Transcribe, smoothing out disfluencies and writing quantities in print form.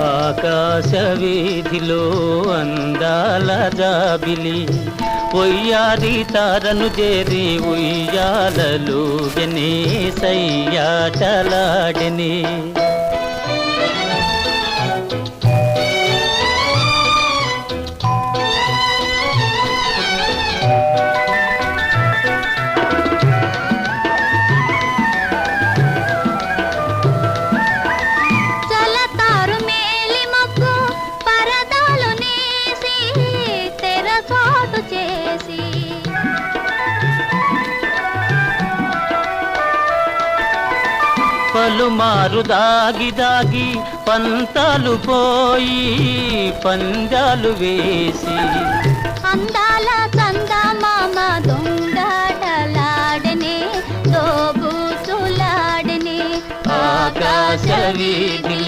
ఆకాశ వీధిలో అందాల జాబిలి ఒయ్యారి తారను చేరి ఉయ్యాలలుగనే సయ్యాటలాడెనే. పలుమారు దాగి దాగి పంతాలు పోయి పందాలు వేసి అందాల చందమామ దొంగటలాడనే దోబూచులాడనే. ఆకాశ వీధిలో